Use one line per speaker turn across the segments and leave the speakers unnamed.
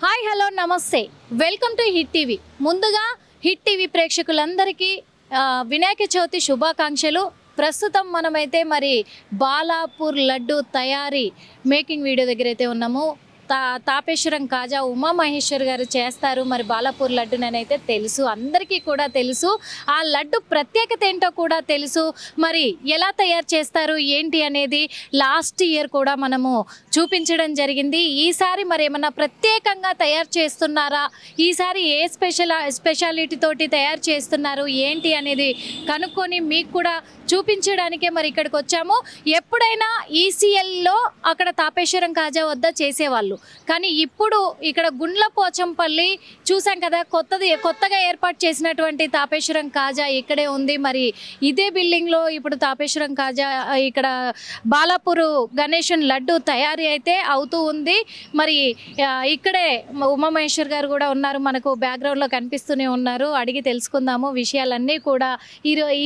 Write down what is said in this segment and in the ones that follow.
Hi hello నమస్తే welcome to hit TV. ముందుగా hit TV ప్రేక్షకులందరికీ వినాయక చవితి శుభాకాంక్షలు. ప్రస్తుతం మనమైతే మరి బాలాపూర్ లడ్డు తయారీ మేకింగ్ వీడియో దగ్గర అయితే ఉన్నాము. తాపేశ్వరం కాజా ఉమామహేశ్వర్ గారు చేస్తారు. మరి బాలాపూర్ లడ్డునైతే తెలుసు, అందరికీ కూడా తెలుసు. ఆ లడ్డు ప్రత్యేకత ఏంటో కూడా తెలుసు. మరి ఎలా తయారు చేస్తారు ఏంటి అనేది లాస్ట్ ఇయర్ కూడా మనము చూపించడం జరిగింది. ఈసారి మరి ఏమన్నా ప్రత్యేకంగా తయారు చేస్తున్నారా, ఈసారి ఏ స్పెషాలిటీ తోటి తయారు చేస్తున్నారు ఏంటి అనేది కనుక్కొని మీకు కూడా చూపించడానికే మరి ఇక్కడికి వచ్చాము. ఎప్పుడైనా ఈసీఎల్లో అక్కడ తాపేశ్వరం కాజా వద్ద చేసేవాళ్ళు, కానీ ఇప్పుడు ఇక్కడ గుండ్లపోచంపల్లి చూసాం కదా, కొత్తగా ఏర్పాటు చేసినటువంటి తాపేశ్వరం కాజా ఇక్కడే ఉంది. మరి ఇదే బిల్డింగ్లో ఇప్పుడు తాపేశ్వరం కాజా ఇక్కడ బాలాపూర్ గణేషన్ లడ్డు తయారీ అయితే అవుతూ ఉంది. మరి ఇక్కడే ఉమామహేశ్వర్ గారు కూడా ఉన్నారు, మనకు బ్యాక్గ్రౌండ్లో కనిపిస్తూనే ఉన్నారు. అడిగి తెలుసుకుందాము విషయాలన్నీ కూడా.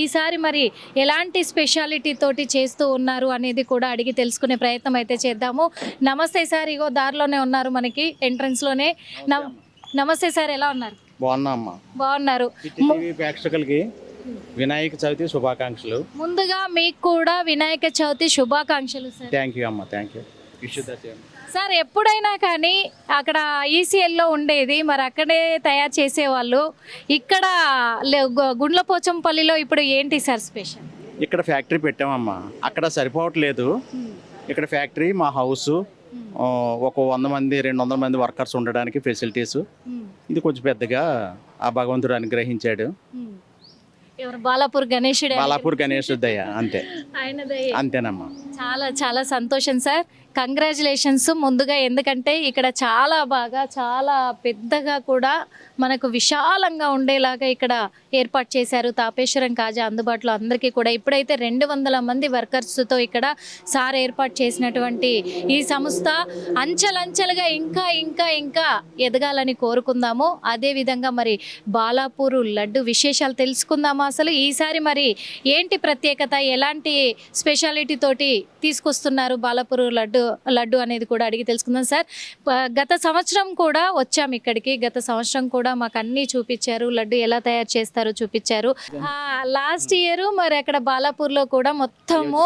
ఈసారి మరి ఎలాంటి స్పెషాలిటీ తోటి చేస్తూ ఉన్నారు అనేది కూడా అడిగి తెలుసుకునే ప్రయత్నం అయితే చేద్దాము. నమస్తే సార్, ఇగో దారిలోనే ఉన్నారు మనకి ఎంట్రన్స్ లోనే. నమస్తే సార్, ఎలా ఉన్నారు? బాగున్నారు.
ప్రేక్షకులకి వినాయక చవితి శుభాకాంక్షలు.
ముందుగా మీకు కూడా వినాయక చవితి శుభాకాంక్షలు సార్.
థ్యాంక్ యూ అమ్మా, థ్యాంక్ యూ.
సార్, ఎప్పుడైనా కానీ అక్కడ ఈసీఎల్లో ఉండేది, మరి అక్కడే తయారు చేసేవాళ్ళు. ఇక్కడ గుండ్లపోచంపల్లిలో ఇప్పుడు ఏంటి సార్ స్పెషల్?
ఇక్కడ ఫ్యాక్టరీ పెట్టామమ్మా, అక్కడ సరిపోవట్లేదు. ఇక్కడ ఫ్యాక్టరీ, మా హౌస్, ఒక 100 మంది 200 మంది వర్కర్స్ ఉండడానికి ఫెసిలిటీస్. ఇది కొంచెం పెద్దగా ఆ భగవంతుడు అనుగ్రహించాడు.
బాలాపూర్
గణేశుడు దయ, అంతే, అంతేనమ్మా.
చాలా చాలా సంతోషం సార్, కంగ్రాచులేషన్స్ ముందుగా. ఎందుకంటే ఇక్కడ చాలా పెద్దగా కూడా మనకు విశాలంగా ఉండేలాగా ఇక్కడ ఏర్పాటు చేశారు తాపేశ్వరం కాజా అందుబాటులో అందరికీ కూడా. ఇప్పుడైతే 200 మంది వర్కర్స్తో ఇక్కడ సార్ ఏర్పాటు చేసినటువంటి ఈ సంస్థ అంచెలంచెలుగా ఇంకా ఎదగాలని కోరుకుందాము. అదేవిధంగా మరి బాలాపూర్ లడ్డు విశేషాలు తెలుసుకుందాము. అసలు ఈసారి మరి ఏంటి ప్రత్యేకత, ఎలాంటి స్పెషాలిటీ తోటి తీసుకొస్తున్నారు బాలాపూర్ లడ్డు అనేది కూడా అడిగి తెలుసుకుందాం. సార్, గత సంవత్సరం కూడా వచ్చాము ఇక్కడికి. గత సంవత్సరం కూడా మాకు అన్నీ చూపించారు, లడ్డు ఎలా తయారు చేస్తారో చూపించారు. లాస్ట్ ఇయర్ మరి అక్కడ బాలాపూర్లో కూడా మొత్తము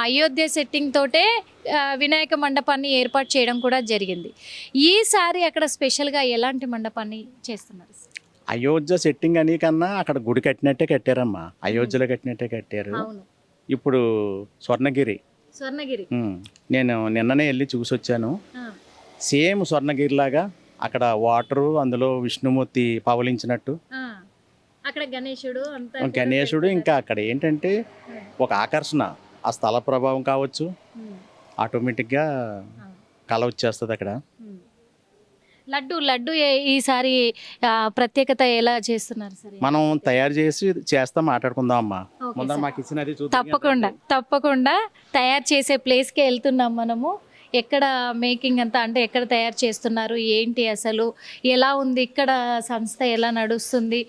అయోధ్య సెట్టింగ్ తోటే వినాయక మండపాన్ని ఏర్పాటు చేయడం కూడా జరిగింది. ఈసారి అక్కడ స్పెషల్గా ఎలాంటి మండపాన్ని చేస్తున్నారు?
అయోధ్య సెట్టింగ్ అని కన్నా అక్కడ గుడి కట్టినట్టే కట్టారమ్మా, అయోధ్యలో కట్టినట్టే కట్టారు. ఇప్పుడు స్వర్ణగిరి నేను నిన్ననే వెళ్ళి చూసి వచ్చాను. సేమ్ స్వర్ణగిరి లాగా అక్కడ వాటరు, అందులో విష్ణుమూర్తి పవలించినట్టు
అక్కడ
గణేశుడు. ఇంకా అక్కడ ఏంటంటే ఒక ఆకర్షణ, ఆ స్థల ప్రభావం కావచ్చు, ఆటోమేటిక్గా కళ వచ్చేస్తుంది అక్కడ.
లడ్డు ఈసారి ప్రత్యేకత ఎలా చేస్తున్నారు సార్?
మనం తయారు చేస్తాం, మాట్లాడుకుందాం అమ్మా. ముందర మాకు ఇచ్చినది
తప్పకుండా తయారు చేసే ప్లేస్కే వెళ్తున్నాం మనము. ఎక్కడ మేకింగ్ అంతా, అంటే ఎక్కడ తయారు చేస్తున్నారు ఏంటి, అసలు ఎలా ఉంది ఇక్కడ సంస్థ, ఎలా నడుస్తుంది?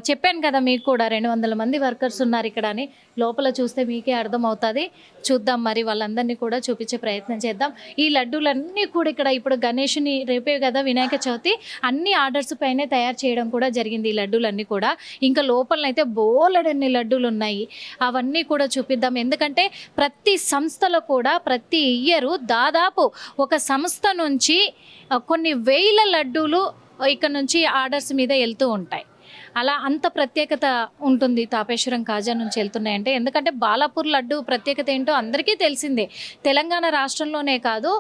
చెప్పాను కదా మీకు కూడా 200 మంది వర్కర్స్ ఉన్నారు ఇక్కడ అని. లోపల చూస్తే మీకే అర్థమవుతుంది. చూద్దాం, మరి వాళ్ళందరినీ కూడా చూపించే ప్రయత్నం చేద్దాం. ఈ లడ్డూలన్నీ కూడా ఇక్కడ ఇప్పుడు గణేషుని రేపే కదా వినాయక చవితి, అన్ని ఆర్డర్స్ పైనే తయారు చేయడం కూడా జరిగింది ఈ లడ్డూలన్నీ కూడా. ఇంకా లోపలనైతే బోలెడన్ని లడ్డూలు ఉన్నాయి, అవన్నీ కూడా చూపిద్దాం. ఎందుకంటే ప్రతి సంస్థలో కూడా ప్రతి ఇయర్ దాదాపు ఒక సంస్థ నుంచి కొన్ని వేల లడ్డూలు ఇక్కడ నుంచి ఆర్డర్స్ మీద వెళ్తూ ఉంటాయి. అలా అంత ప్రత్యేకత ఉంటుంది తాపేశ్వరం కాజా నుంచి వెళ్తున్నాయంటే. ఎందుకంటే బాలాపూర్ లడ్డు ప్రత్యేకత ఏంటో అందరికీ తెలిసిందే. తెలంగాణ రాష్ట్రంలోనే కాదు,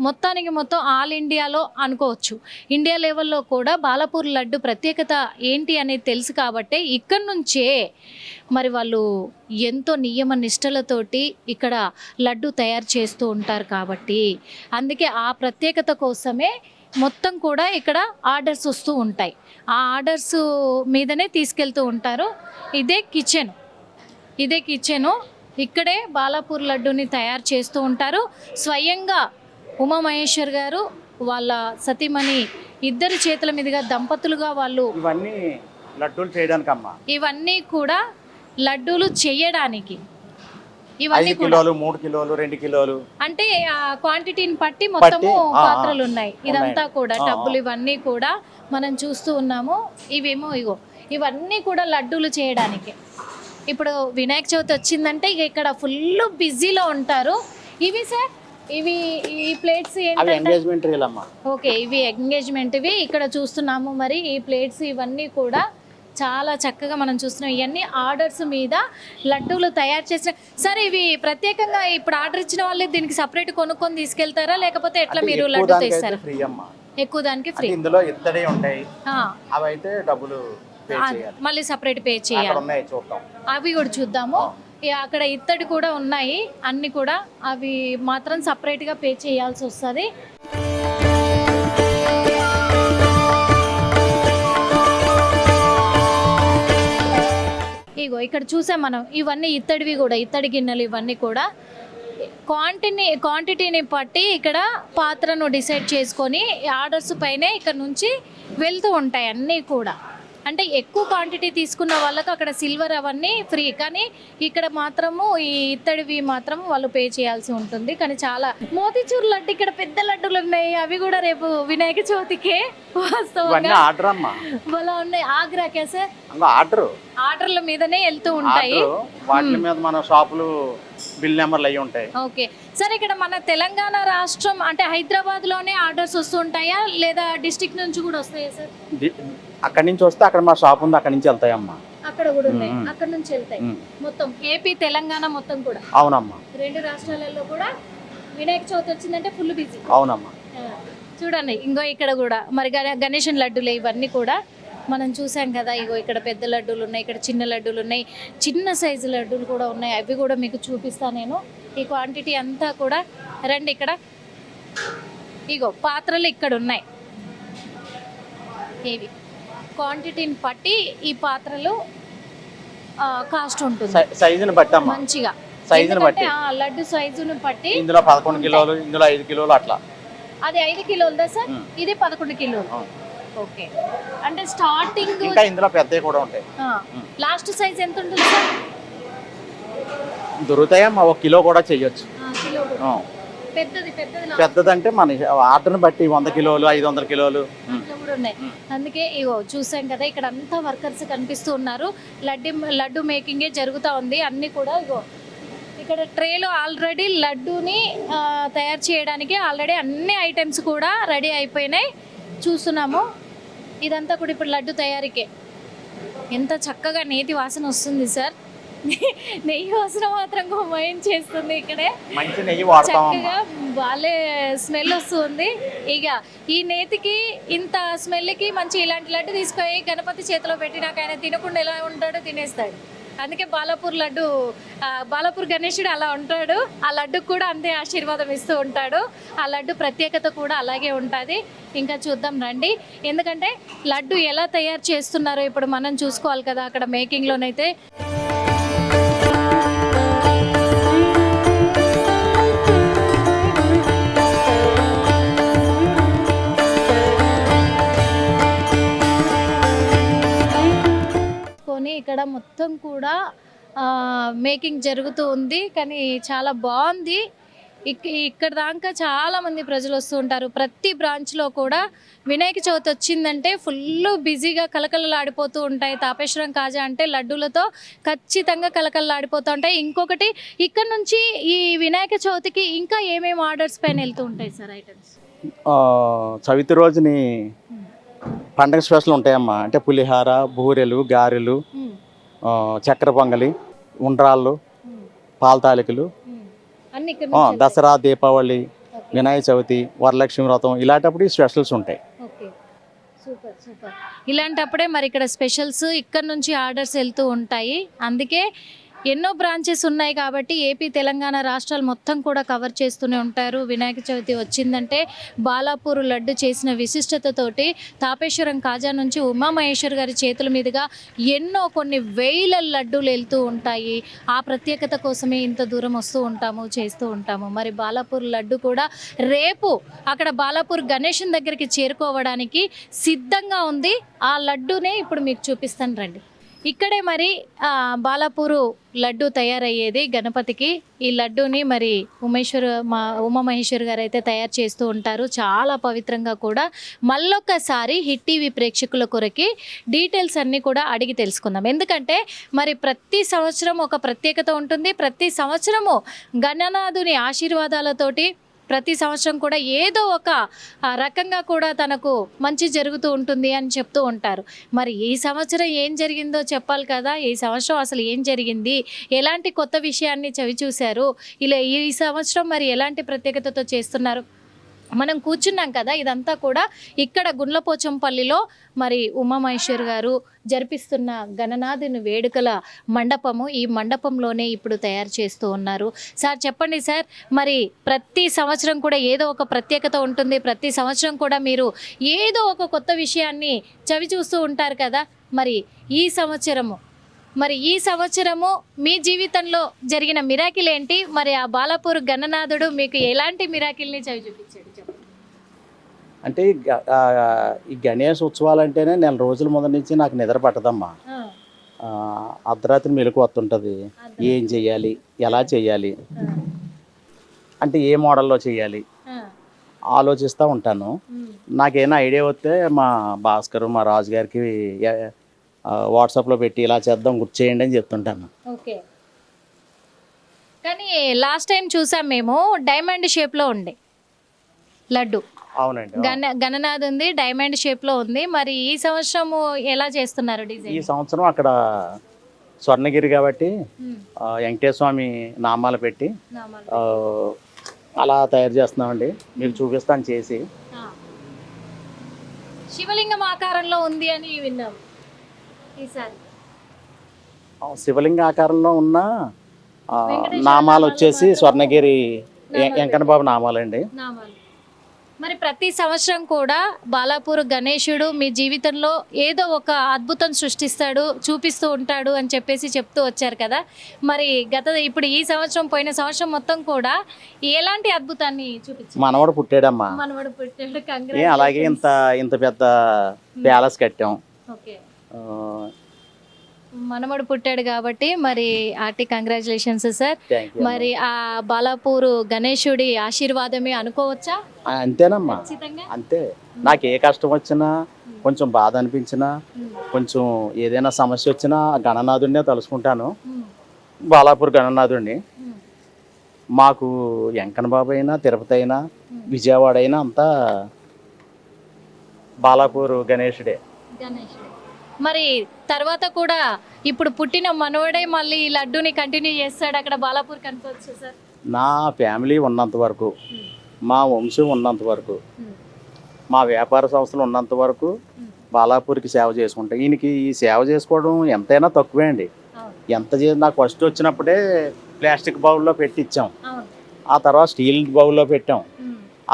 మొత్తం ఆల్ ఇండియాలో అనుకోవచ్చు. ఇండియా లెవెల్లో కూడా బాలాపూర్ లడ్డు ప్రత్యేకత ఏంటి అనేది తెలుసు కాబట్టే ఇక్కడి నుంచే మరి వాళ్ళు ఎంతో నియమ నిష్టలతోటి ఇక్కడ లడ్డు తయారు చేస్తూ ఉంటారు కాబట్టి, అందుకే ఆ ప్రత్యేకత కోసమే మొత్తం కూడా ఇక్కడ ఆర్డర్స్ వస్తూ ఉంటాయి. ఆ ఆర్డర్స్ మీదనే తీసుకెళ్తూ ఉంటారు. ఇదే కిచెను, ఇక్కడే బాలాపూర్ లడ్డుని తయారు చేస్తూ ఉంటారు. స్వయంగా ఉమామహేశ్వర్ గారు వాళ్ళ సతీమణి ఇద్దరి చేతుల మీదుగా దంపతులుగా వాళ్ళు
ఇవన్నీ లడ్డూలు చేయడానికి అమ్మా,
ఇవన్నీ కూడా లడ్డూలు చేయడానికి ఇవన్నీ
5 కిలోలు 3 కిలోలు 2 కిలోలు
అంటే ఆ క్వాంటిటీని బట్టి మొత్తము
ఆ,
పాత్రలు ఉన్నాయి. ఇదంతా కూడా
ఆ,
టబ్బులు ఇవన్నీ కూడా మనం చూస్తూ ఉన్నాము. ఇవేమో ఇవన్నీ కూడా లడ్డూలు చేయడానికి. ఇప్పుడు వినాయక చవితి వచ్చిందంటే ఇక ఇక్కడ ఫుల్ బిజీలో ఉంటారు. ఇవి సార్ ఇవి ఈ ప్లేట్స్
అవి
ఏంటంటే
ఎంగేజ్మెంట్ రీలమ్మా.
ఓకే, ఇవి ఎంగేజ్మెంట్వి ఇక్కడ చూస్తున్నాము. మరి ఈ ప్లేట్స్ ఇవన్నీ కూడా చాలా చక్కగా మనం చూస్తున్నాం. ఇవన్నీ ఆర్డర్స్ మీద లడ్డూలు తయారు చేసిన. సరే, ఇవి ప్రత్యేకంగా ఇప్పుడు ఆర్డర్ ఇచ్చిన వాళ్ళు దీనికి సపరేట్ కొనుక్కొని తీసుకెళ్తారా, లేకపోతే ఎట్లా మీరు లడ్డు తీస్తారా?
ఫ్రీ అమ్మా,
ఎక్కువ దానికి ఫ్రీ.
ఇందులో ఇత్తడి ఉంటాయి, అవి అయితే డబ్బులు పే చేయాలి,
మళ్ళీ సపరేట్ పే
అక్కడ
చేయాలి.
ఉన్నాయి చూద్దాం.
అవి కూడా చూద్దాము. అక్కడ ఇత్తడి కూడా ఉన్నాయి, అన్ని కూడా అవి మాత్రం సపరేట్గా పే చేయాల్సి వస్తుంది. ఇగో ఇక్కడ చూసాం మనం, ఇవన్నీ ఇత్తడివి కూడా, ఇత్తడి గిన్నెలు ఇవన్నీ కూడా క్వాంటిటీని బట్టి ఇక్కడ పాత్రను డిసైడ్ చేసుకొని ఆర్డర్స్ పైనే ఇక్కడ నుంచి వెళ్తూ ఉంటాయి అన్నీ కూడా. అంటే ఎక్కువ క్వాంటిటీ తీసుకున్న వాళ్ళకు అక్కడ సిల్వర్ అవన్నీ ఫ్రీ, కానీ ఇక్కడ మాత్రము ఈ ఇత్తడివి మాత్రం వాళ్ళు పే చేయాల్సి ఉంటుంది. కానీ చాలా మోతీచూర్ లడ్డు ఇక్కడ పెద్ద లడ్డులు ఉన్నాయి, అవి కూడా రేపు వినాయక చవితికే వాస్తవంగా
ఆర్డర్ అమ్మా,
అలా ఉన్నాయి. ఆగ్రాకే సార్ ఆర్డర్ల మీదనే వెళ్తూ ఉంటాయి.
వాటి మీద మన షాపులు బిల్ నెంబర్లు అయ్యి ఉంటాయి.
ఓకే సార్, ఇక్కడ మన తెలంగాణ రాష్ట్రం అంటే హైదరాబాద్ లోనే ఆర్డర్స్ వస్తుంటాయా, లేదా డిస్ట్రిక్ట్ నుంచి కూడా వస్తాయా సార్?
అక్కడి నుంచి వస్తే అక్కడ మా షాప్ ఉంది, అక్కడి నుంచి వెళ్తాయమ్మా.
అక్కడ కూడా ఉన్నాయి, అక్కడ నుంచి వెళ్తాయి. మొత్తం ఏపీ తెలంగాణ మొత్తం కూడా.
అవునమ్మా,
2 రాష్ట్రాలలో కూడా వినాయక చవితి వచ్చిందంటే ఫుల్ బిజీ.
అవునమ్మా.
చూడండి, ఇంకో ఇక్కడ కూడా మరి గణేషన్ లడ్డూలే ఇవన్నీ కూడా మనం చూసాం కదా. ఇగో ఇక్కడ పెద్ద లడ్డూలు ఉన్నాయి, ఇక్కడ చిన్న లడ్డూలు ఉన్నాయి, చిన్న సైజు లడ్డూలు కూడా ఉన్నాయి. అవి కూడా మీకు చూపిస్తాను నేను. ఈ క్వాంటిటీ అంతా కూడా రండి. ఇక్కడ ఇగో పాత్రలు ఇక్కడ ఉన్నాయి. ఇవి క్వాంటిటీని బట్టి ఈ పాత్రలు కాస్ట్ ఉంటుంది,
సైజుని బట్టి అమ్మా,
మంచిగా
సైజుని బట్టి.
లడ్డు సైజుని బట్టి
ఇందులో 11 కిలోలు, ఇందులో 5 కిలోలు అట్లా.
అది 5 కిలోలదా సార్? ఇది 11 కిలోలు. ఓకే, అంటే స్టార్టింగ్
ఇంకా ఇందులో పెద్దవి కూడా ఉంటాయి.
లాస్ట్ సైజ్ ఎంత ఉంటుంది సార్?
దొరుకుతాయమ్మా, 1 కిలో కూడా చెయ్యొచ్చు. పెద్దదంటే మన ఆర్డర్ని బట్టి 100 కిలోలు 500 కిలోలు
కూడా ఉన్నాయి. అందుకే ఇగో చూసాం కదా, ఇక్కడ అంతా వర్కర్స్ కనిపిస్తూ ఉన్నారు. లడ్డు మేకింగే జరుగుతూ ఉంది. అన్ని కూడా ఇగో ఇక్కడ ట్రేలో ఆల్రెడీ లడ్డూని తయారు చేయడానికి ఆల్రెడీ అన్ని ఐటమ్స్ కూడా రెడీ అయిపోయినాయి, చూస్తున్నాము. ఇదంతా కూడా ఇప్పుడు లడ్డు తయారీకే. ఎంత చక్కగా నేతి వాసన వస్తుంది సార్. నెయ్యి వాసన మాత్రం మైండ్ చేస్తుంది. ఇక్కడే
మంచి నెయ్యి వాడతాం,
చక్కగా బాలే స్మెల్ వస్తుంది. ఇక ఈ నేతికి ఇంత స్మెల్కి మంచి ఇలాంటి లడ్డు తీసుకొని గణపతి చేతిలో పెట్టినాక ఆయన తినకుండా ఎలా ఉంటాడో తినేస్తాడు. అందుకే బాలాపూర్ గణేశుడు అలా ఉంటాడు. ఆ లడ్డుకు కూడా అంతే ఆశీర్వాదం ఇస్తూ ఉంటాడు. ఆ లడ్డు ప్రత్యేకత కూడా అలాగే ఉంటుంది. ఇంకా చూద్దాం రండి, ఎందుకంటే లడ్డు ఎలా తయారు చేస్తున్నారో ఇప్పుడు మనం చూసుకోవాలి కదా. అక్కడ మేకింగ్లోనైతే ఇక్కడ మొత్తం కూడా మేకింగ్ జరుగుతూ ఉంది. కానీ చాలా బాగుంది. ఇక్కడ దాకా చాలా మంది ప్రజలు వస్తూ ఉంటారు. ప్రతి బ్రాంచ్లో కూడా వినాయక చవితి వచ్చిందంటే ఫుల్ బిజీగా కలకలలాడిపోతూ ఉంటాయి. తాపేశ్వరం కాజా అంటే లడ్డూలతో ఖచ్చితంగా కలకలలాడిపోతూ ఉంటాయి. ఇంకొకటి, ఇక్కడ నుంచి ఈ వినాయక చవితికి ఇంకా ఏమేమి ఆర్డర్స్ పైన వెళ్తూ ఉంటాయి సార్ ఐటమ్స్?
చవితి రోజుని పండగ స్పెషల్ ఉంటాయమ్మా. అంటే పులిహార, బూరెలు, గారెలు, చక్కెర పొంగలి, ఉండ్రాళ్ళు, పాల తాలికలు, దసరా, దీపావళి, వినాయక చవితి, వరలక్ష్మి వ్రతం ఇలాంటప్పుడు స్పెషల్స్ ఉంటాయి.
Super super. ఇలాంటప్పుడే మరి ఇక్కడ స్పెషల్స్ ఇక్కడ నుంచి ఆర్డర్స్ వెళ్తూ ఉంటాయి. అందుకే ఎన్నో బ్రాంచెస్ ఉన్నాయి కాబట్టి ఏపీ తెలంగాణ రాష్ట్రాలు మొత్తం కూడా కవర్ చేస్తూనే ఉంటారు. వినాయక చవితి వచ్చిందంటే బాలాపూర్ లడ్డు చేసిన విశిష్టతతోటి తాపేశ్వరం కాజా నుంచి ఉమామహేశ్వర్ గారి చేతుల మీదుగా కొన్ని వేల లడ్డూలు వెళ్తూ ఉంటాయి. ఆ ప్రత్యేకత కోసమే ఇంత దూరం వస్తూ ఉంటాము, చేస్తూ ఉంటాము. మరి బాలాపూర్ లడ్డు కూడా రేపు అక్కడ బాలాపూర్ గణేశన్ దగ్గరికి చేరుకోవడానికి సిద్ధంగా ఉంది. ఆ లడ్డూనే ఇప్పుడు మీకు చూపిస్తాను రండి. ఇక్కడే మరి బాలాపూరు లడ్డు తయారయ్యేది గణపతికి. ఈ లడ్డూని మరి ఉమామహేశ్వర్ గారు అయితే తయారు చేస్తూ ఉంటారు, చాలా పవిత్రంగా కూడా. మళ్ళొక్కసారి హిట్ టీవీ ప్రేక్షకుల కొరకి డీటెయిల్స్ అన్నీ కూడా అడిగి తెలుసుకుందాం. ఎందుకంటే మరి ప్రతి సంవత్సరం ఒక ప్రత్యేకత ఉంటుంది. ప్రతి సంవత్సరము గణనాథుని ఆశీర్వాదాలతోటి ప్రతి సంవత్సరం కూడా ఏదో ఒక రకంగా కూడా తనకు మంచి జరుగుతూ ఉంటుంది అని చెప్తూ ఉంటారు. మరి ఈ సంవత్సరం ఏం జరిగిందో చెప్పాలి కదా. ఈ సంవత్సరం అసలు ఏం జరిగింది, ఎలాంటి కొత్త విషయాన్ని చవి చూశారు, ఇలా ఈ సంవత్సరం మరి ఎలాంటి ప్రత్యేకతతో చేస్తున్నారు. మనం కూర్చున్నాం కదా, ఇదంతా కూడా ఇక్కడ గుండ్లపోచంపల్లిలో మరి ఉమామహేశ్వర్ గారు జరిపిస్తున్న గణనాథుని వేడుకల మండపము. ఈ మండపంలోనే ఇప్పుడు తయారు చేస్తూ ఉన్నారు. సార్ చెప్పండి సార్, మరి ప్రతి సంవత్సరం కూడా ఏదో ఒక ప్రత్యేకత ఉంటుంది. ప్రతి సంవత్సరం కూడా మీరు ఏదో ఒక కొత్త విషయాన్ని చవి చూస్తూ ఉంటారు కదా. మరి ఈ సంవత్సరము మీ జీవితంలో జరిగిన మిరాకిల్ ఏంటి? మరి ఆ బాలాపూర్ గణనాథుడు మీకు ఎలాంటి మిరాకిల్ని చవి చూపించాడు చెప్పండి.
అంటే ఈ గణేష్ ఉత్సవాలు అంటేనే నెల రోజుల ముందు నుంచి నాకు నిద్ర పట్టదమ్మా. అర్ధరాత్రి మెలకు వస్తుంటుంది. ఏం చెయ్యాలి, ఎలా చెయ్యాలి, అంటే ఏ మోడల్లో చేయాలి ఆలోచిస్తూ ఉంటాను. నాకేమైనా ఐడియా వస్తే మా భాస్కర్, మా రాజు గారికి వాట్సాప్లో పెట్టి ఇలా చేద్దాం, గుర్తు చేయండి అని చెప్తుంటాను.
ఓకే, కానీ లాస్ట్ టైం చూసాం మేము డైమండ్ షేప్లో ఉండే లడ్డు.
అవునండి,
గణనాథ్ ఉంది, డైమండ్ షేప్లో ఉంది. మరి ఈ సంవత్సరం ఎలా చేస్తున్నారు డిజైన్?
ఈ సంవత్సరం అక్కడ స్వర్ణగిరి కాబట్టి వెంకటేశ్వర స్వామి నామాలు పెట్టి అలా తయారు చేస్తున్నామండి. మీకు చూపిస్తాను చేసి.
శివలింగం ఆకారంలో ఉంది అని విన్నాం. ఈసారి
శివలింగ ఆకారంలో ఉన్న నామాలు వచ్చేసి స్వర్ణగిరి వెంకన్నబాబు నామాలండి.
మరి ప్రతి సంవత్సరం కూడా బాలాపూర్ గణేశుడు మీ జీవితంలో ఏదో ఒక అద్భుతం సృష్టిస్తాడు, చూపిస్తూ ఉంటాడు అని చెప్పేసి చెప్తూ వచ్చారు కదా. మరి ఇప్పుడు ఈ సంవత్సరం, పోయిన సంవత్సరం మొత్తం కూడా ఎలాంటి అద్భుతాన్ని చూపించారు?
మనవడు పుట్టాడమ్మా.
మనవడు పుట్టాడు,
అలాగే ఇంత పెద్ద ప్యాలెస్ కట్టాం.
ఓకే, మనమడు పుట్టాడు కాబట్టి మరి ఆర్టీ కంగ్రాచులేషన్స్ సార్. మరి ఆ బాలాపూరు గణేశుడి ఆశీర్వాదమే అనుకోవచ్చా?
అంతేనమ్మా, అంతే. నాకు ఏ కష్టం వచ్చినా, కొంచెం బాధ అనిపించినా, కొంచెం ఏదైనా సమస్య వచ్చినా గణనాథుడినే తలుసుకుంటాను. బాలాపూర్ గణనాథుడిని. మాకు వెంకన్న బాబు అయినా, తిరుపతి అయినా, విజయవాడ అయినా అంతా బాలాపూర్ గణేశుడే.
మరి తర్వాత కూడా ఇప్పుడు పుట్టిన మనవడే మళ్ళీ ఈ లడ్డూని కంటిన్యూ చేస్తాడు అక్కడ బాలాపూర్ కనుకోవచ్చు సార్.
నా ఫ్యామిలీ ఉన్నంత వరకు, మా వంశం ఉన్నంత వరకు, మా వ్యాపార సంస్థలు ఉన్నంత వరకు బాలాపూర్కి సేవ చేసుకుంటాం. ఈయనకి ఈ సేవ చేసుకోవడం ఎంతైనా తక్కువే అండి. నాకు ఫస్ట్ వచ్చినప్పుడే ప్లాస్టిక్ బౌల్లో పెట్టి ఇచ్చాం. ఆ తర్వాత స్టీల్ బౌల్లో పెట్టాం.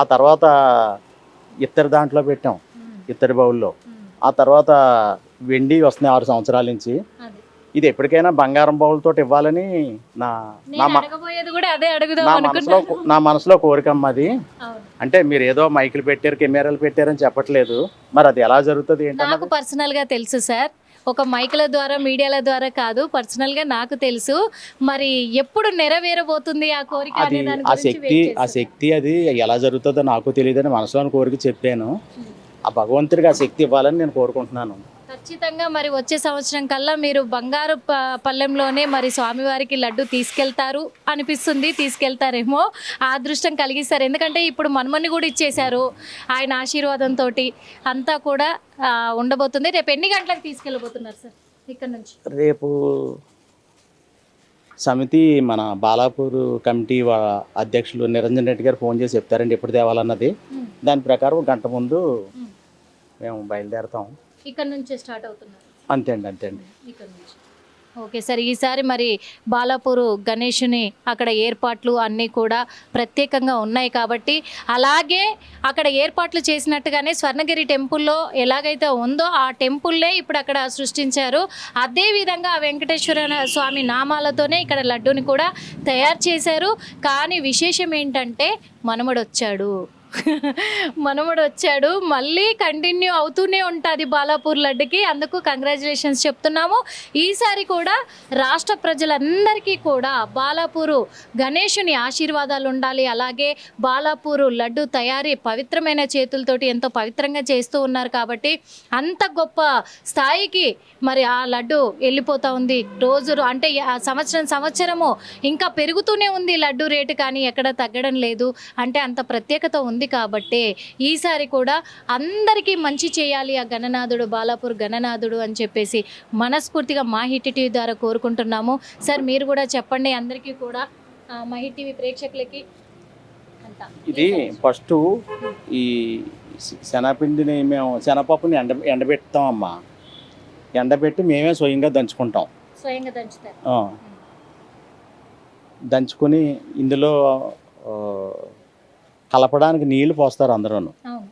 ఆ తర్వాత ఇత్తడి దాంట్లో పెట్టాం, ఇత్తడి బౌల్లో. ఆ తర్వాత వెండి వస్తున్నాయి 6 సంవత్సరాల నుంచి. ఇది ఎప్పటికైనా బంగారం బౌల్తో ఇవ్వాలని నా మనసులో కోరికమ్మ అది. అంటే మీరు ఏదో మైకులు పెట్టారు, కెమెరాలు పెట్టారని చెప్పట్లేదు. మరి అది ఎలా జరుగుతుంది
నాకు పర్సనల్ గా తెలుసు సార్. ఒక మైకుల ద్వారా, మీడియాల ద్వారా కాదు, పర్సనల్ గా నాకు తెలుసు. మరి ఎప్పుడు నెరవేరబోతుంది ఆ కోరిక?
ఆ శక్తి అది ఎలా జరుగుతుందో నాకు తెలియదని మనసులోని కోరిక చెప్పాను. ఆ భగవంతుడికి ఆ శక్తి ఇవ్వాలని నేను కోరుకుంటున్నాను.
ఖచ్చితంగా మరి వచ్చే సంవత్సరం కల్లా మీరు బంగారు పల్లెంలోనే మరి స్వామివారికి లడ్డు తీసుకెళ్తారు అనిపిస్తుంది. తీసుకెళ్తారేమో, ఆ అదృష్టం కలిగిస్తారు. ఎందుకంటే ఇప్పుడు మనమని కూడా ఇచ్చేశారు. ఆయన ఆశీర్వాదంతో అంతా కూడా ఉండబోతుంది. రేపు ఎన్ని గంటలకు తీసుకెళ్ళబోతున్నారు సార్ ఇక్కడ నుంచి?
రేపు సమితి మన బాలాపూర్ కమిటీ అధ్యక్షులు నిరంజన్ రెడ్డి గారు ఫోన్ చేసి చెప్తారండి ఎప్పుడు తేవాలన్నది. దాని ప్రకారం 1 గంట ముందు మేము బయలుదేరుతాం.
ఇక్కడ నుంచి స్టార్ట్ అవుతున్నారు.
అంతే అండి.
ఇక్కడ నుంచి. ఓకే సార్, ఈసారి మరి బాలాపూరు గణేషుని అక్కడ ఏర్పాట్లు అన్నీ కూడా ప్రత్యేకంగా ఉన్నాయి కాబట్టి, అలాగే అక్కడ ఏర్పాట్లు చేసినట్టుగానే స్వర్ణగిరి టెంపుల్లో ఎలాగైతే ఉందో ఆ టెంపుల్లే ఇప్పుడు అక్కడ సృష్టించారు. అదేవిధంగా ఆ వెంకటేశ్వర స్వామి నామాలతోనే ఇక్కడ లడ్డూని కూడా తయారు చేశారు. కానీ విశేషం ఏంటంటే మనమడు వచ్చాడు. మనవడు వచ్చాడు, మళ్ళీ కంటిన్యూ అవుతూనే ఉంటుంది బాలాపూర్ లడ్డుకి. అందుకు కంగ్రాచులేషన్స్ చెప్తున్నాము. ఈసారి కూడా రాష్ట్ర ప్రజలందరికీ కూడా బాలాపూరు గణేషుని ఆశీర్వాదాలు ఉండాలి. అలాగే బాలాపూరు లడ్డు తయారీ పవిత్రమైన చేతులతోటి ఎంతో పవిత్రంగా చేస్తూ ఉన్నారు కాబట్టి అంత గొప్ప స్థాయికి మరి ఆ లడ్డు వెళ్ళిపోతూ ఉంది. రోజు అంటే సంవత్సరము ఇంకా పెరుగుతూనే ఉంది లడ్డు రేటు, కానీ ఎక్కడ తగ్గడం లేదు. అంటే అంత ప్రత్యేకత ఉంది కాబట్టి ఈసారి కూడా అందరికీ మంచి చేయాలి ఆ గణనాథుడు, బాలాపూర్ గణనాథుడు అని చెప్పేసి మనస్ఫూర్తిగా మా హిట్ టీవీ ద్వారా కోరుకుంటున్నాము. సార్ మీరు కూడా చెప్పండి అందరికీ కూడా, మా హిట్ టీవీ ప్రేక్షకులకి అంతా.
ఇది ఫస్ట్ ఈ శనగపిండిని మేము శనగపప్పుని ఎండబెడతామమ్మా. ఎండబెట్టి మేమే స్వయంగా దంచుకుంటాం.
స్వయంగా దంచుతారు.
దంచుకొని ఇందులో కలపడానికి నీళ్లు పోస్తారు అందరూ.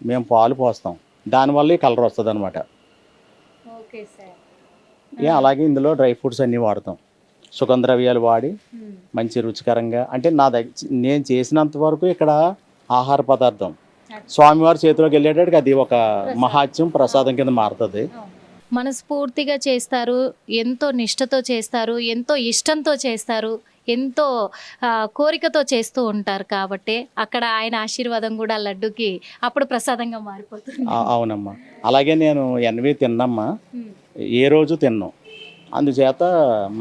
మేము పాలు పోస్తాం, దానివల్ల ఈ కలర్ వస్తుంది అనమాట.
Okay sir.
అలాగే ఇందులో డ్రై ఫ్రూట్స్ అన్నీ వాడతాం, సుగంధ ద్రవ్యాలు వాడి మంచి రుచికరంగా. అంటే నేను చేసినంత వరకు ఇక్కడ ఆహార పదార్థం స్వామివారి చేతిలోకి వెళ్ళేటట్టుగా అది ఒక మహాత్యం ప్రసాదం కింద మారుతుంది.
మనస్ఫూర్తిగా చేస్తారు, ఎంతో నిష్ఠతో చేస్తారు, ఎంతో ఇష్టంతో చేస్తారు, ఎంతో కోరికతో చేస్తూ ఉంటారు కాబట్టి అక్కడ ఆయన ఆశీర్వాదం కూడా లడ్డుకి అప్పుడు ప్రసాదంగా మారిపోతుంది.
అవునమ్మా. అలాగే నేను ఎన్వి తిన్నమ్మా, ఏ రోజు తిన్నాం. అందుచేత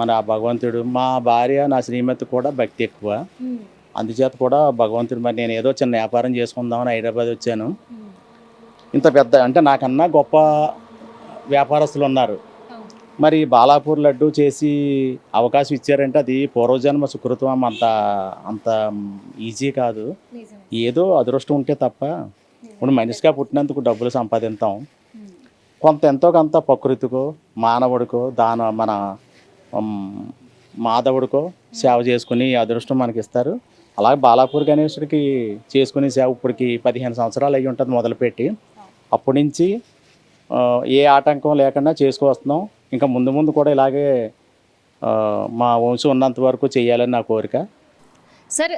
మన భగవంతుడు, మా భార్య నా శ్రీమతి కూడా భక్తి ఎక్కువ. అందుచేత కూడా భగవంతుడు, మరి నేను ఏదో చిన్న వ్యాపారం చేసుకుందామని హైదరాబాద్ వచ్చాను. ఇంత పెద్ద అంటే నాకన్నా గొప్ప వ్యాపారస్తులు ఉన్నారు. మరి బాలాపూర్ లడ్డు చేసి అవకాశం ఇచ్చారంటే అది పూర్వజన్మ సుకృతం. అంత ఈజీ కాదు, ఏదో అదృష్టం ఉంటే తప్ప. ఇప్పుడు మనిషిగా పుట్టినందుకు డబ్బులు సంపాదిస్తాం, కొంత ఎంతో కొంత ప్రకృతికో మానవుడికో మన మాధవుడికో సేవ చేసుకుని అదృష్టం మనకి ఇస్తారు. అలాగే బాలాపూర్ గణేశుడికి చేసుకునే సేవ ఇప్పటికి 15 సంవత్సరాలు అయ్యి ఉంటుంది మొదలుపెట్టి. అప్పటి నుంచి ఏ ఆటంకం లేకుండా చేసుకొస్తున్నాం. ఇంకా ముందు ముందు కూడా ఇలాగే మా వంశం ఉన్నంత వరకు చేయాలని నా కోరిక.
సార్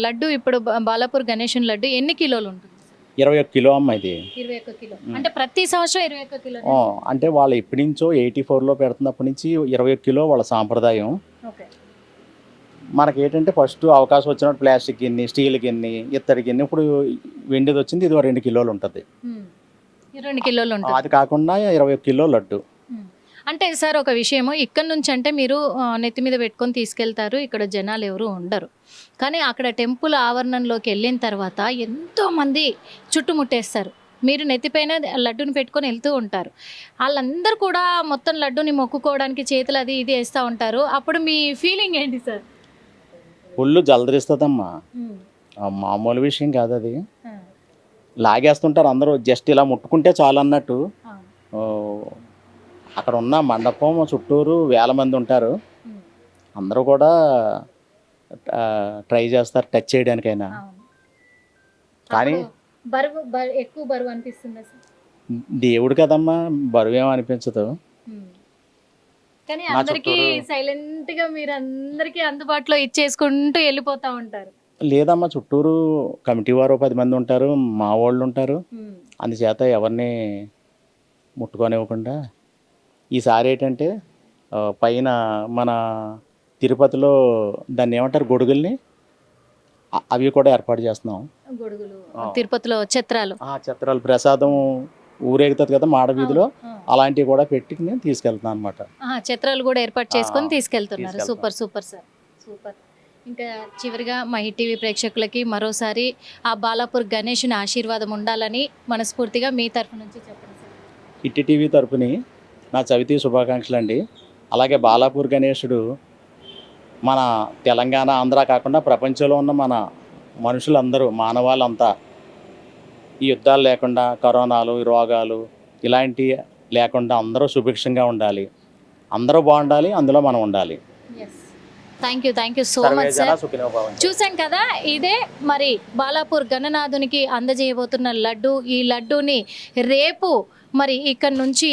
లడ్డు ఇప్పుడు బాలాపూర్ గణేశుని లడ్డు ఎన్ని కిలోలు ఉంటుంది?
21 కిలో అమ్మ ఇది.
21 కిలో అంటే ప్రతి సంవత్సరం 21 కిలో.
అంటే వాళ్ళు ఎప్పటి నుంచో 84లో పెడుతున్నప్పటి నుంచి 21 కిలో వాళ్ళ సాంప్రదాయం. మనకి ఏంటంటే ఫస్ట్ అవకాశం వచ్చినప్పుడు ప్లాస్టిక్ గిన్నె, స్టీల్ గిన్నె, ఇత్తడి గిన్నె. ఇప్పుడు వెండిది వచ్చింది, ఇది 2 కిలోలు ఉంటుంది.
2 కిలోలు ఉంటుంది.
అది కాకుండా 21 కిలో లడ్డు.
అంటే సార్ ఒక విషయము, ఇక్కడ నుంచి అంటే మీరు నెత్తి మీద పెట్టుకొని తీసుకెళ్తారు, ఇక్కడ జనాలు ఎవరు ఉండరు. కానీ అక్కడ టెంపుల్ ఆవరణంలోకి వెళ్ళిన తర్వాత ఎంతోమంది చుట్టుముట్టేస్తారు. మీరు నెత్తిపైన లడ్డుని పెట్టుకొని వెళ్తూ ఉంటారు. వాళ్ళందరూ కూడా మొత్తం లడ్డుని మొక్కుకోవడానికి చేతులు అది ఇది వేస్తూ ఉంటారు. అప్పుడు మీ ఫీలింగ్ ఏంటి సార్?
ఒళ్ళు జలదరిస్తుందమ్మా, మామూలు విషయం కాదు అది. లాగేస్తుంటారు అందరూ, జస్ట్ ఇలా ముట్టుకుంటే చాలు అన్నట్టు. అక్కడ ఉన్న మండపం చుట్టూరు వేల మంది ఉంటారు. అందరూ కూడా ట్రై చేస్తారు టచ్ చేయడానికైనా. కానీ
ఎక్కువ బరువు అనిపిస్తుంది
దేవుడు కదమ్మా, బరువు ఏమో అనిపించదు.
కానీ అందరికీ సైలెంట్ గా మీరు అందరికీ అందుబాటులో ఇచ్చేసుకుంటూ వెళ్ళిపోతా ఉంటారు.
లేదమ్మా, చుట్టూరు కమిటీ వారు 10 మంది ఉంటారు, మా వాళ్ళు ఉంటారు. అందుచేత ఎవరిని ముట్టుకోనివ్వకుండా ఈసారి ఏంటంటే పైన మన తిరుపతిలో దాన్ని ఏమంటారు గొడుగుల్ని, అవి కూడా ఏర్పాటు చేస్తున్నాం.
గొడుగులు తిరుపతిలో ఛత్రాలు
ప్రసాదం ఊరేగుతుంది కదా మాడ వీధిలో, అలాంటివి కూడా పెట్టి నేను తీసుకెళ్తున్నాను అనమాట.
ఛత్రాలు కూడా ఏర్పాటు చేసుకొని తీసుకెళ్తున్నారు. Super super sir, super. ఇంకా చివరిగా మా హిట్ టీవీ ప్రేక్షకులకి మరోసారి ఆ బాలాపూర్ గణేశుని ఆశీర్వాదం ఉండాలని మనస్ఫూర్తిగా మీ తరఫు నుంచి చెప్పండి సార్.
హిట్ టీవీ తరఫుని నా చవితి శుభాకాంక్షలు అండి. అలాగే బాలాపూర్ గణేశుడు మన తెలంగాణ ఆంధ్ర కాకుండా ప్రపంచంలో ఉన్న మన మనుషులందరూ, మానవాళ్ళంతా ఈ యుద్ధాలు లేకుండా, కరోనాలు, రోగాలు ఇలాంటివి లేకుండా అందరూ సుభిక్షంగా ఉండాలి, అందరూ బాగుండాలి, అందులో మనం ఉండాలి.
Thank you so much sir. చూసాం కదా, ఇదే మరి బాలాపూర్ గణనాథునికి అందజేయబోతున్న లడ్డు. ఈ లడ్డూని రేపు మరి ఇక్కడ నుంచి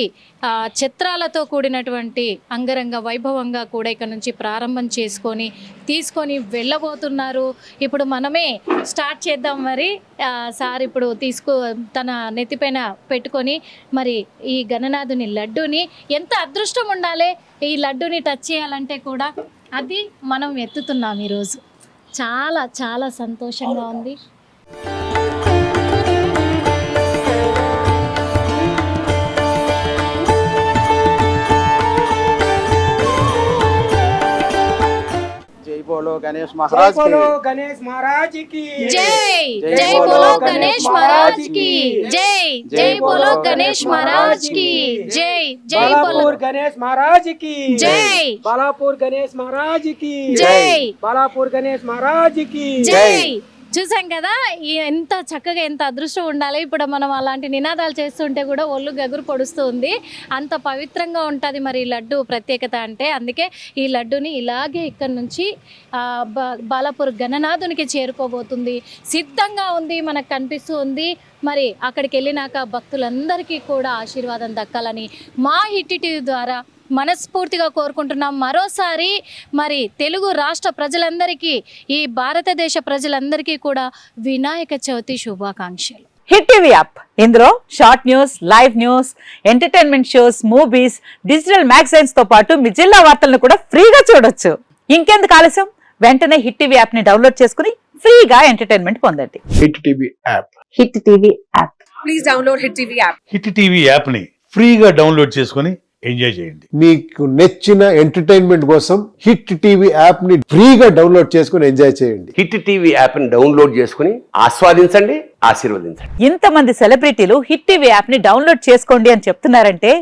చిత్రాలతో కూడినటువంటి అంగరంగ వైభవంగా కూడా ఇక్కడ నుంచి ప్రారంభం తీసుకొని వెళ్ళబోతున్నారు. ఇప్పుడు మనమే స్టార్ట్ చేద్దాం. మరి సార్ ఇప్పుడు తన నెత్తిపైన పెట్టుకొని మరి ఈ గణనాథుని లడ్డూని, ఎంత అదృష్టం ఉండాలి ఈ లడ్డూని టచ్ చేయాలంటే కూడా, అది మనం ఎత్తుతున్నాం ఈరోజు. చాలా చాలా సంతోషంగా ఉంది.
बोलो गणेश महाराज की,
बोलो गणेश महाराज की
जय। जय बोलो गणेश महाराज की जय। जय बोलो गणेश महाराज की जय। जय बोलो
गणेश महाराज की
जय।
बालापुर गणेश महाराज की
जय।
बालापुर गणेश महाराज की
जय। చూసాం కదా ఎంత చక్కగా, ఎంత అదృష్టం ఉండాలి. ఇప్పుడు మనం అలాంటి నినాదాలు చేస్తుంటే కూడా ఒళ్ళు గగురు పొడుస్తూ ఉంది. అంత పవిత్రంగా ఉంటుంది మరి ఈ లడ్డు ప్రత్యేకత అంటే. అందుకే ఈ లడ్డుని ఇలాగే ఇక్కడ నుంచి బాలాపూర్ గణనాథునికి చేరుకోబోతుంది, సిద్ధంగా ఉంది, మనకు కనిపిస్తూ ఉంది. మరి అక్కడికి వెళ్ళినాక భక్తులందరికీ కూడా ఆశీర్వాదం దక్కాలని మా హిట్ టీవీ ద్వారా మనస్ఫూర్తిగా కోరుకుంటున్నాం. మరోసారి మరి తెలుగు రాష్ట్ర ప్రజలందరికీ, ఈ భారతదేశ ప్రజలందరికీ కూడా వినాయక చవితి శుభాకాంక్షలు.
హిట్ టీవీ యాప్, ఇందులో short news, live news, entertainment shows, movies, digital magazines తో పాటు మీ జిల్లా వార్తలను కూడా ఫ్రీగా చూడొచ్చు. ఇంకెందుకు ఆలస్యం, వెంటనే హిట్ టీవీ యాప్ ని డౌన్లోడ్ చేసుకుని ఫ్రీగా ఎంటర్టైన్మెంట్ పొందండి.
Hit TV app,
hit TV app,
please download hit TV app.
Hit TV app ని ఫ్రీగా డౌన్లోడ్ చేసుకొని ఎంజాయ్ చేయండి.
మీకు నచ్చిన ఎంటర్టైన్మెంట్ కోసం హిట్ టీవీ యాప్ ని ఫ్రీగా డౌన్లోడ్ చేసుకుని ఎంజాయ్ చేయండి.
హిట్ టీవీ యాప్ ని డౌన్లోడ్ చేసుకుని ఆస్వాదించండి, ఆశీర్వదించండి.
ఇంతమంది సెలబ్రిటీలు హిట్ టీవీ యాప్ ని డౌన్లోడ్ చేసుకోండి అని చెప్తున్నారంటే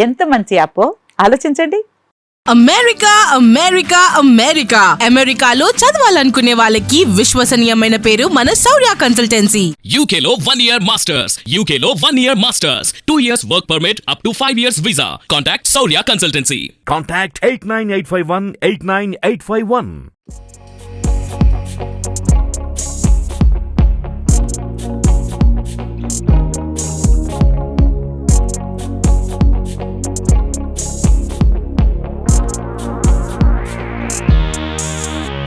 ఎంత మంచి యాప్ ఆలోచించండి.
అమెరికా అమెరికా అమెరికా అమెరికాలో చదవాలనుకునే వాళ్ళకి విశ్వసనీయమైన పేరు మన శౌర్య కన్సల్టెన్సీ.
UK లో 1 year masters, UK లో 1 year masters, 2 years work permit up to 5 years visa. Contact Saurya Consultancy.
Contact 89851 89851.